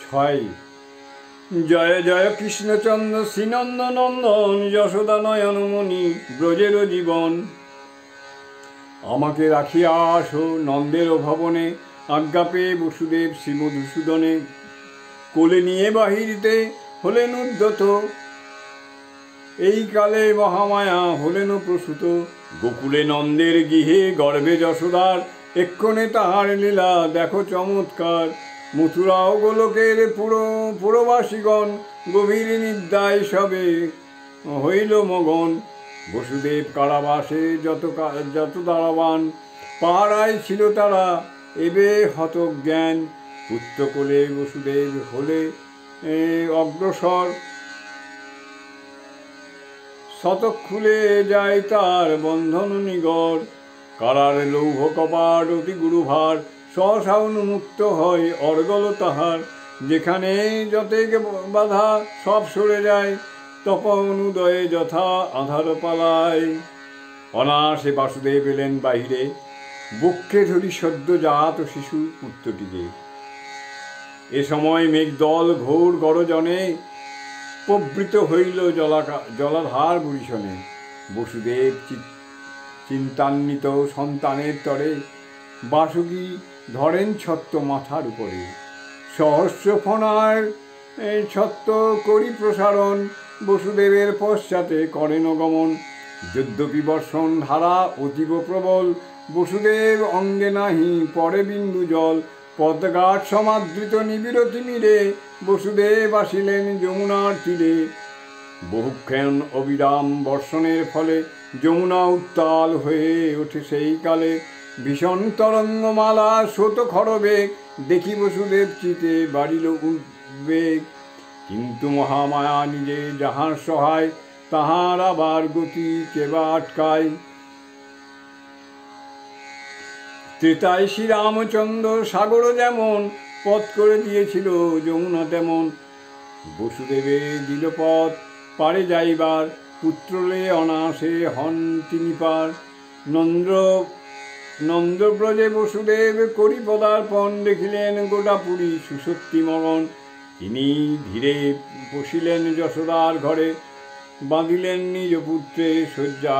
ছয়। জয় জয় কৃষ্ণচন্দ্র শ্রীনন্দ নন্দন যশোদা নয়নমণি ব্রজের জীবন। আমাকে রাখিয়া আসো নন্দের ভবনে, আজ্ঞা পেয়ে বসুদেব শ্রীমধুসূদনে। কোলে নিয়ে বাহিরিতে হলেন উদ্যত, এই কালে মহামায়া হলেন প্রসূত। গোকুলে নন্দের গৃহে গর্ভে যশোদার, এক্ষণে তাহার লীলা দেখো চমৎকার। মথুরা ও গোলকের পুরবাসীগণ গভীর নিদ্রায় সবে হইল মগন। বসুদেব কারাবাসে যত দারাবান, পাহারায় ছিল তারা এবে হত জ্ঞান। পুত্রকোলে বসুদেব হলে অগ্রসর, শতক খুলে যায় তার বন্ধন নিগর। কারার লৌহ কপাট অতি গুরুভার, সহসা উন্মুক্ত হয় অর্গল তাহার। যেখানে যতেক বাধা সব সরে যায়, তপন উদয়ে যথা আধার পালায়। অনায়াসে বাসুদেব এলেন বাহিরে, বক্ষে ধরি সদ্যজাত শিশু পুত্রটিকে। এ সময় মেঘদল ঘোর গরজনে প্রবৃত হইল জলাধার বুড়িশনে। বসুদেব চিন্তান্বিত সন্তানের তরে, বাসুকী ধরেন ছত্র মাথার উপরে। সহস্র ফণার ছত্র করি প্রসারণ, বসুদেবের পশ্চাতে করেন গমন। যদ্যপি বর্ষণ ধারা অতীব প্রবল, বসুদেব অঙ্গে নাহি পরে বিন্দু জল। পদ্মঘাট সমাদৃত নিবিড় তিমিরে, বসুদেব আসিলেন যমুনার তীরে। বহুক্ষণ অবিরাম বর্ষণের ফলে যমুনা উত্তাল হয়ে ওঠে সেই কালে। ভীষণ তরঙ্গমালা স্রোত খরবেগ, দেখি বসুদেব চিতে বাড়িল উদ্বেগ। কিন্তু মহামায়া নিজে যাহার সহায়, তাহার আবার গতি কেবা আটকায়। ত্রেতায় শ্রীরামচন্দ্র সাগর যেমন পথ করে দিয়েছিল যমুনা তেমন। বসুদেবে দিল পথ পারে যাইবার, পুত্রলে অনাসে হন তিনি পার। নন্দ্রব্রজে বসুদেব করি পদার্পণ, দেখিলেন গোটা পুরী সুশক্তি মগন। তিনি ধীরে বসিলেন যশোদার ঘরে, বাঁধিলেন নিজ পুত্রের শয্যা,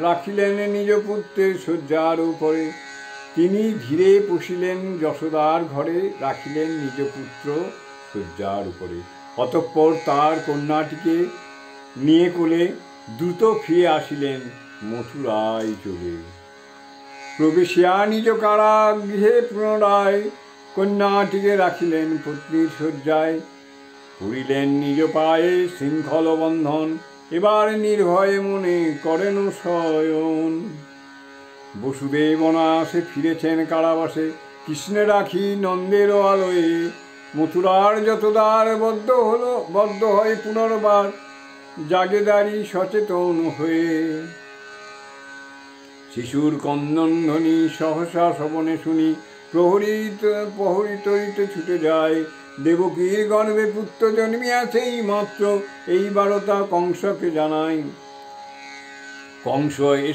রাখিলেন নিজ পুত্রের শয্যার উপরে। তিনি ধীরে বসিলেন যশোদার ঘরে, রাখিলেন নিজ পুত্র শয্যার উপরে। অতঃপর তার কন্যাটিকে নিয়ে কোলে দ্রুত ফিরে আসিলেন মথুরায় চলে। প্রবেশিয়া নিজ কারাগৃহে পুনরায়, কন্যাটিকে রাখিলেন পত্নীর শয্যায়। পুরিলেন নিজ পায়ে শৃঙ্খল বন্ধন, এবার নির্ভয়ে মনে করেন শয়ন। বসুদেব অনায়াসে ফিরেছেন কারাবাসে, কৃষ্ণে রাখি নন্দের আলোয়ে। মথুরার যত দ্বার বদ্ধ হয় পুনর্বার, জাগেদারি সচেতন হয়ে। শিশুর ক্রন্দন ধ্বনি সহসা শ্রবণে শুনি, প্রহরিত ছুটে যায়। দেবকীর গর্ভে পুত্র জন্মিয়াছেই মাত্র, এই বারতা কংসকে জানাই। কংস এ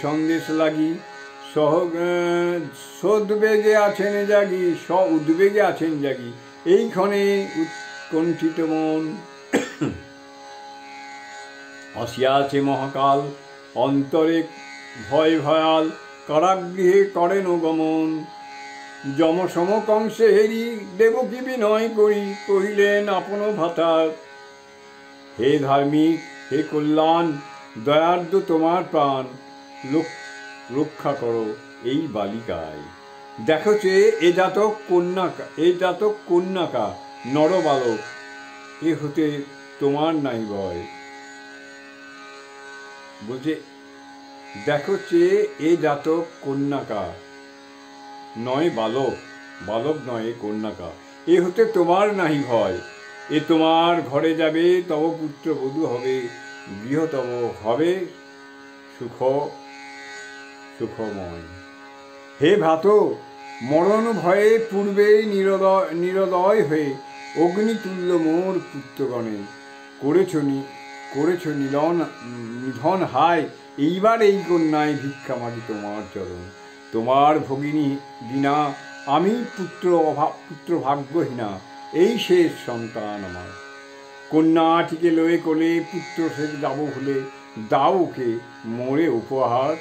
সন্দেশ লাগি সদ্বেগে আছেন জাগি, এইক্ষণে উৎকণ্ঠিত মন। আসিয়াছে মহাকাল, অন্তরে ভয় ভয়াল, কারাগৃহে করেন গমন। যমসম কংসে হেরি দেবকী বিনয় করি, কহিলেন আপন ভ্রাতার। হে ধার্মিক, হে কল্যাণ, দয়ার্দ তোমার প্রাণ, রক্ষা করো এই বালিকায়। দেখো চেয়ে এ জাতক কন্যাকা নরবালক, এ হতে তোমার নাই ভয়। বলছে দেখো চেয়ে এ জাতক কন্যাকা নয় বালক, বালক নয় কন্যাকা, এ হতে তোমার নাহি ভয়। এ তোমার ঘরে যাবে, তব পুত্র বধূ হবে, গৃহ তব হবে সুখময়। হে ভ্রাত, মরণ ভয়ে পূর্বেই নিরদয় হয়ে অগ্নিতুল্য মোর পুত্রগণে করেছ নিধন হায়। এইবার এই কন্যায় ভিক্ষা মাগি তোমার চরণ। তোমার ভগিনী বিনা আমি পুত্র ভাগ্যহীনা, এই শেষ সন্তান আমার। কন্যাটিকে লয়ে কোলে পুত্র সে যাব ভুলে, দাও ওকে মোরে উপহার।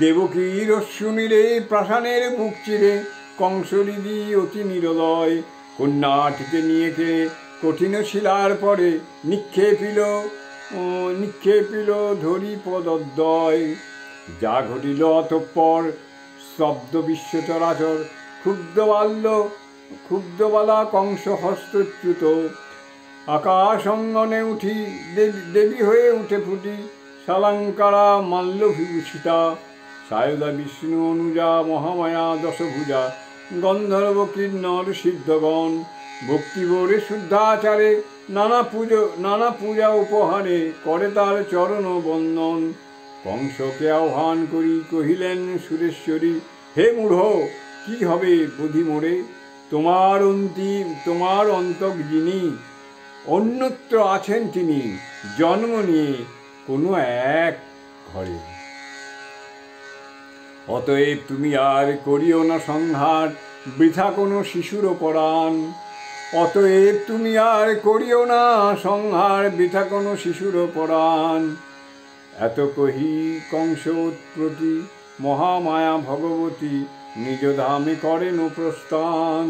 দেবকীর শুনিলে প্রাসানের বুক চিরে, কংসরিদি অতি নিরলয় কন্যাটিকে নিয়েকে কঠিন শিলার পরে নিক্ষেপিল ধরি পদদ্বয়। যা ঘটিল অতঃপর স্তব্ধ বিশ্ব চরাচর, ক্ষুব্ধবালা কংস হস্তচ্যুত। আকাশ অঙ্গনে উঠি দেবী হয়ে উঠে ফুটি, শালাঙ্কারা মাল্য বিভূষিতা। সায়দা বিষ্ণু অনুজা মহামায়া দশভুজা, গন্ধর্ব কিন্নর সিদ্ধগণ ভক্তিভরে শুদ্ধাচারে নানা পূজা উপহারে করে তার চরণ বন্দন। কংসকে আহ্বান করি কহিলেন সুরেশ্বরী, হে মূঢ় কি হবে বুধি মোরে, তোমার অন্তক যিনি অন্যত্র আছেন তিনি, জন্ম নিয়ে কোনো এক ঘরে। অতএব তুমি আর করিও না সংহার বৃথা কোনো শিশুর পরাণ। অতএব তুমি আর করিও না সংহার বৃথা কোনো শিশুর পরাণ। এত কহি কংস উৎপ্রতি মহামায়া ভগবতী নিজ ধামে করেন প্রস্থান।